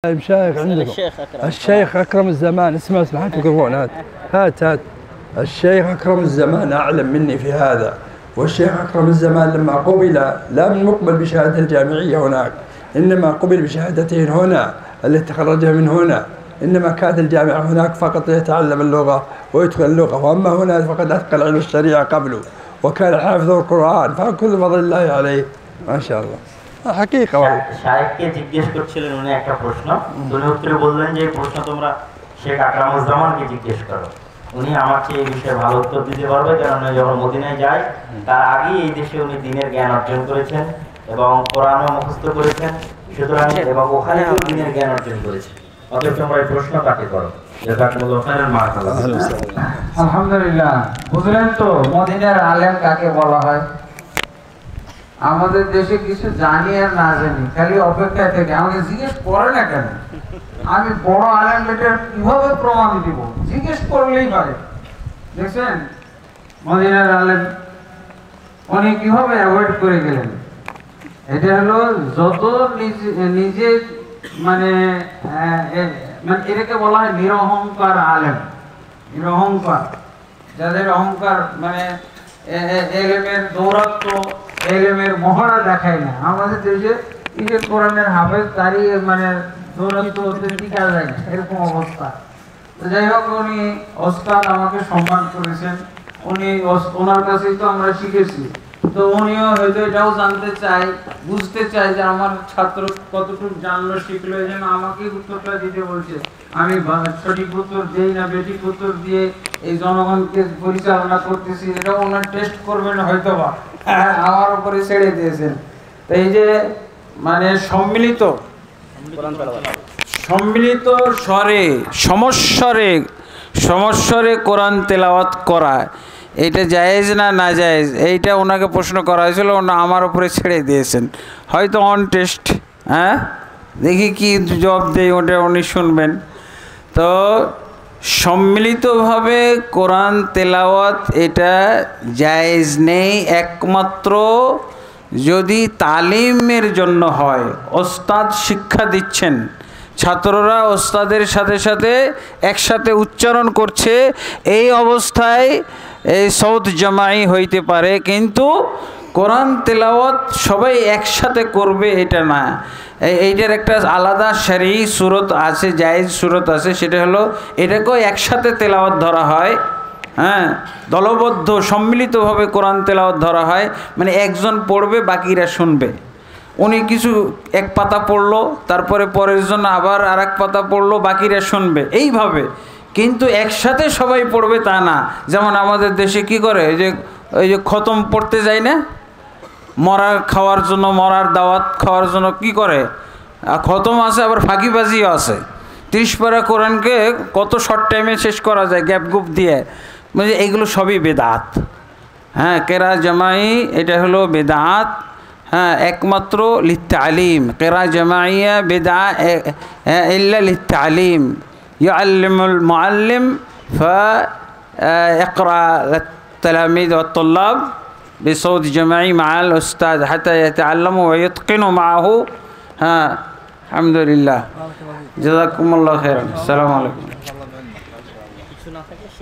المشايخ عندكم الشيخ أكرم الزمان اسمع هات الميكروفون هات الشيخ أكرم الزمان أعلم مني في هذا. والشيخ أكرم الزمان لما قبل لم يقبل بشهادة الجامعية هناك، إنما قبل بشهادته هنا التي تخرجها من هنا، إنما كانت الجامعة هناك فقط يتعلم اللغة ويدخل اللغة، وأما هنا فقد أتقن علم الشريعة قبله وكان حافظ القرآن، فكل فضل الله عليه ما شاء الله। حقيقة والله শাইখকে জিজ্ঞেস করছিলেন উনি একটা প্রশ্ন, উনি উত্তরে বললেন যে এই প্রশ্ন তোমরা শেখ আকরামুজ্জামানকে জিজ্ঞেস করো, উনি আমাকে এই বিষয়ে ভালো উত্তর দিতে পারবে, কারণ যখন মদিনায় যায় তার আগেই এই দেশে উনি দ্বীনের জ্ঞান অর্জন করেছেন এবং কোরআনও মুখস্থ করেছেন, সুতরাং এবং ওখানেও দ্বীনের জ্ঞান অর্জন করেছেন। অতএব তোমরা এই প্রশ্ন তাকে করো। আলহামদুলিল্লাহ, বুঝলেন তো মদিনার আলেম কাকে বলা হয়? আমাদের দেশে কিছু জানি আর না জানি, খালি অপেক্ষায় থেকে আমাকে জিজ্ঞেস করে না কেন, আমি বড় আলেম বেটার কিভাবে প্রমাণ দিব, জিজ্ঞেস করলেই পারে। দেখছেন মদিনার আলেম উনি কিভাবে অ্যাভয়েড করে গেলেন। এটা হলো যত নিজে মানে এটাকে বলা হয় নিরহংকার আলেম। নিরহংকার, যাদের অহংকার মানে এলেমের দৌরাত্ম, এলেমের মহড়া দেখায় না। আমাদের দেশে ঈদের কোরআনের হাফেজ তারই মানে দৌরাত্ম টিকা যায় না, এরকম অবস্থা। তো যাই হোক, উনি ওস্তাদ আমাকে সম্মান করেছেন, উনি ওনার কাছেই তো আমরা শিখেছি। তো উনিও হয়তো এটাও জানতে চাই, বুঝতে চাই যে আমার ছাত্র কতটুকু জানলো শিখলো, এই জন্য আমাকে উত্তরটা দিতে বলছে। আমি সঠিক উত্তর দিই না বেঠিক উত্তর দিয়ে এই জনগণকে পরিচালনা করতেছি, এটাও ওনার টেস্ট করবেন হয়তো বা, আমার উপরে ছেড়ে দিয়েছেন। তো এই যে মানে সম্মিলিত স্বরে সমস্বরে কোরআন তেলাওয়াত করা, এটা জায়েজ না না জায়েজ, এইটা ওনাকে প্রশ্ন করা হয়েছিল, ওনা আমার উপরে ছেড়ে দিয়েছেন, হয়তো অন টেস্ট। হ্যাঁ, দেখি কি জবাব দেয়, ওটা উনি শুনবেন। তো সম্মিলিতভাবে কোরআন তেলাওয়াত এটা জায়েজ নেই, একমাত্র যদি তালিমের জন্য হয়। ওস্তাদ শিক্ষা দিচ্ছেন, ছাত্ররা ওস্তাদের সাথে সাথে একসাথে উচ্চারণ করছে, এই অবস্থায় এই সৌত জামাই হইতে পারে, কিন্তু কোরআন তেলাওয়াত সবাই একসাথে করবে এটা না। এইটার একটা আলাদা শরঈ সুরত আছে, জায়েজ সুরত আছে, সেটা হলো এটাকেও একসাথে তেলাওয়াত ধরা হয়। হ্যাঁ, দলবদ্ধ সম্মিলিতভাবে কোরআন তেলাওয়াত ধরা হয়, মানে একজন পড়বে বাকিরা শুনবে। উনি কিছু এক পাতা পড়লো, তারপরে পরের জন্য আবার আর এক পাতা পড়লো, বাকিরা শুনবে, এইভাবে। কিন্তু একসাথে সবাই পড়বে তা না। যেমন আমাদের দেশে কি করে, ওই যে খতম পড়তে যায় না, মরার খাওয়ার জন্য, মরার দাওয়াত খাওয়ার জন্য কি করে, খতম আছে, আবার ফাঁকিবাজিও আছে। 30 পারা কোরআনকে কত শর্ট টাইমে শেষ করা যায় গ্যাপ গুপ দিয়ে, মানে এইগুলো সবই বেদাত। হ্যাঁ, কেরা জামাই এটা হলো বেদাত। হ্যাঁ, একমাত্র লিত্তালিম, কেরা জামাইয়া বেদা ইল্লা লিত্তালিম, ইয়াল্লিমুল মুআল্লিম ফায়করা লিত্তালামিদ ওয়াত-তুল্লাব বিসৌত জামাই মাআল উস্তাদ হাত্তা ইয়াতাআল্লামু ওয়া ইয়াতকিনু মাআহু। হ্যাঁ, আলহামদুলিল্লাহ, জাযাকুমুল্লাহু খাইরান। আসসালামু আলাইকুম।